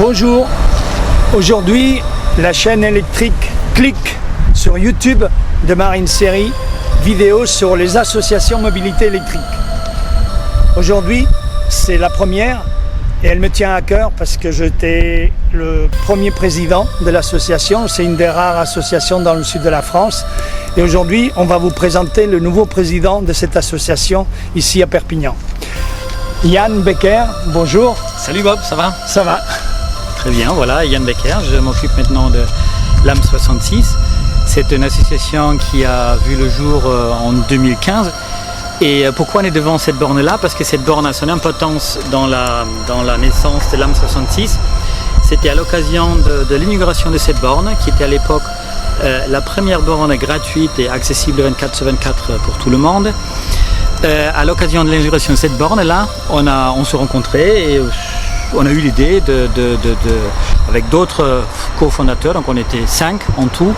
Bonjour, aujourd'hui la chaîne électrique Click sur YouTube démarre une série vidéo sur les associations mobilité électrique. Aujourd'hui c'est la première et elle me tient à cœur parce que j'étais le premier président de l'association. C'est une des rares associations dans le sud de la France et aujourd'hui on va vous présenter le nouveau président de cette association ici à Perpignan. Yann Becker, bonjour. Salut Bob, ça va? Ça va. Très bien, voilà, Yann Becker, je m'occupe maintenant de l'AM 66. C'est une association qui a vu le jour en 2015. Et pourquoi on est devant cette borne-là? Parce que cette borne a son importance dans la naissance de l'AM 66. C'était à l'occasion de l'inauguration de cette borne, qui était à l'époque la première borne gratuite et accessible 24/24 pour tout le monde. À l'occasion de l'inauguration de cette borne-là, on s'est rencontrés et on a eu l'idée avec d'autres cofondateurs, donc on était 5 en tout,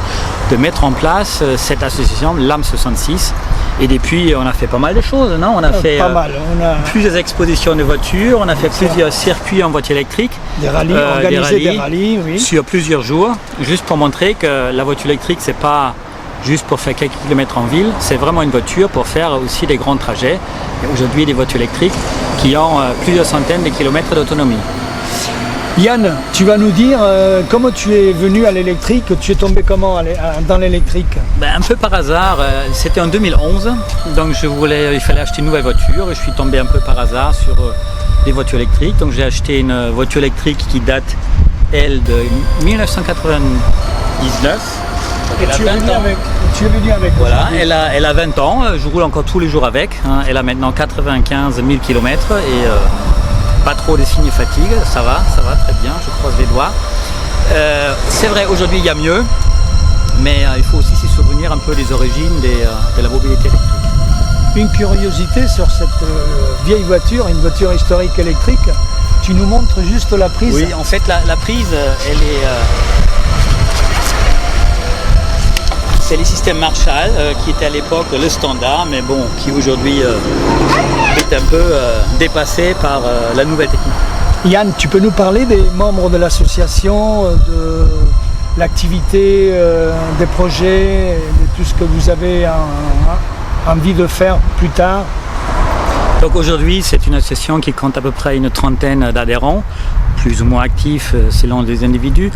de mettre en place cette association, l'AM 66. Et depuis, on a fait pas mal de choses, non? On a fait plusieurs expositions de voitures, on a fait plusieurs circuits en voiture électrique. Des rallyes, oui. Sur plusieurs jours, juste pour montrer que la voiture électrique, c'est pas juste pour faire quelques kilomètres en ville, c'est vraiment une voiture pour faire aussi des grands trajets. Et aujourd'hui, des voitures électriques qui ont plusieurs centaines de kilomètres d'autonomie. Yann, tu vas nous dire comment tu es venu à l'électrique, tu es tombé comment dans l'électrique? Un peu par hasard, c'était en 2011, donc il fallait acheter une nouvelle voiture et je suis tombé un peu par hasard sur des voitures électriques. Donc j'ai acheté une voiture électrique qui date, elle, de 1999. Et tu es venu avec voilà, elle a 20 ans, je roule encore tous les jours avec, hein. Elle a maintenant 95 000 km et pas trop de signes de fatigue, ça va très bien, je croise les doigts. C'est vrai, aujourd'hui il y a mieux, mais il faut aussi s'y souvenir un peu des origines de la mobilité électrique. Une curiosité sur cette vieille voiture, une voiture historique électrique, tu nous montres juste la prise. Oui, en fait la prise, elle est... c'est les systèmes Marshall qui étaient à l'époque le standard, mais bon, qui aujourd'hui est un peu dépassé par la nouvelle technique. Yann, tu peux nous parler des membres de l'association, de l'activité, des projets, de tout ce que vous avez envie de faire plus tard? Donc aujourd'hui, c'est une association qui compte à peu près une trentaine d'adhérents, plus ou moins actifs selon les individus.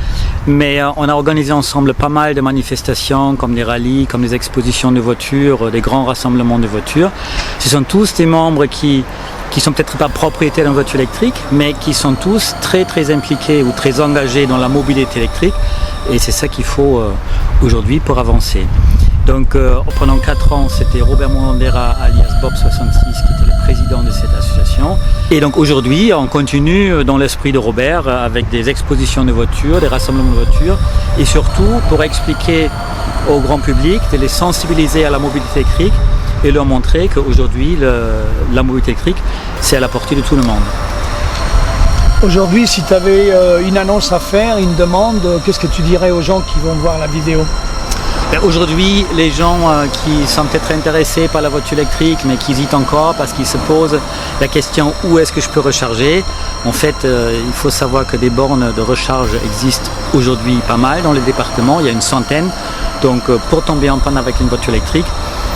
Mais on a organisé ensemble pas mal de manifestations, comme des rallyes, comme des expositions de voitures, des grands rassemblements de voitures. Ce sont tous des membres qui sont peut-être pas propriétaires d'une voiture électrique, mais qui sont tous très très impliqués ou très engagés dans la mobilité électrique. Et c'est ça qu'il faut aujourd'hui pour avancer. Donc pendant 4 ans, c'était Robert Mondera alias Bob 66 qui était le président de cette association. Et donc aujourd'hui, on continue dans l'esprit de Robert avec des expositions de voitures, des rassemblements de voitures et surtout pour expliquer au grand public, de les sensibiliser à la mobilité électrique et leur montrer qu'aujourd'hui, la mobilité électrique, c'est à la portée de tout le monde. Aujourd'hui, si tu avais une annonce à faire, une demande, qu'est-ce que tu dirais aux gens qui vont voir la vidéo? Aujourd'hui, les gens qui sont peut-être intéressés par la voiture électrique mais qui hésitent encore parce qu'ils se posent la question où est-ce que je peux recharger. En fait, il faut savoir que des bornes de recharge existent aujourd'hui pas mal dans les départements, il y a une centaine. Donc pour tomber en panne avec une voiture électrique,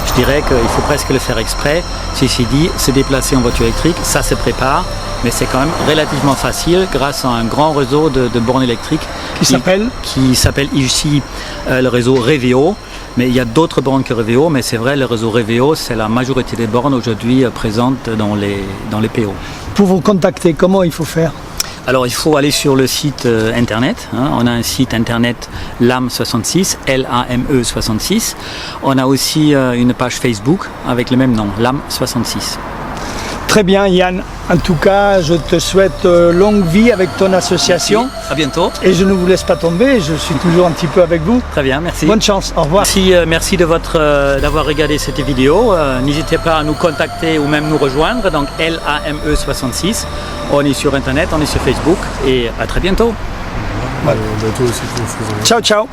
je dirais qu'il faut presque le faire exprès. Ceci dit, se déplacer en voiture électrique, ça se prépare, mais c'est quand même relativement facile grâce à un grand réseau de bornes électriques qui s'appelle ici le réseau Reveo. Mais il y a d'autres bornes que Reveo, mais c'est vrai, le réseau Reveo, c'est la majorité des bornes aujourd'hui présentes dans les PO. Pour vous contacter, comment il faut faire? Alors il faut aller sur le site internet, hein. On a un site internet LAME 66, LAME 66. On a aussi une page Facebook avec le même nom, LAME 66. Très bien Yann, en tout cas je te souhaite longue vie avec ton association. Merci. À bientôt. Et je ne vous laisse pas tomber, je suis toujours un petit peu avec vous. Très bien, merci. Bonne chance, au revoir. Merci d'avoir regardé cette vidéo. N'hésitez pas à nous contacter ou même nous rejoindre, donc LAME 66. On est sur internet, on est sur Facebook et à très bientôt. Ciao ciao.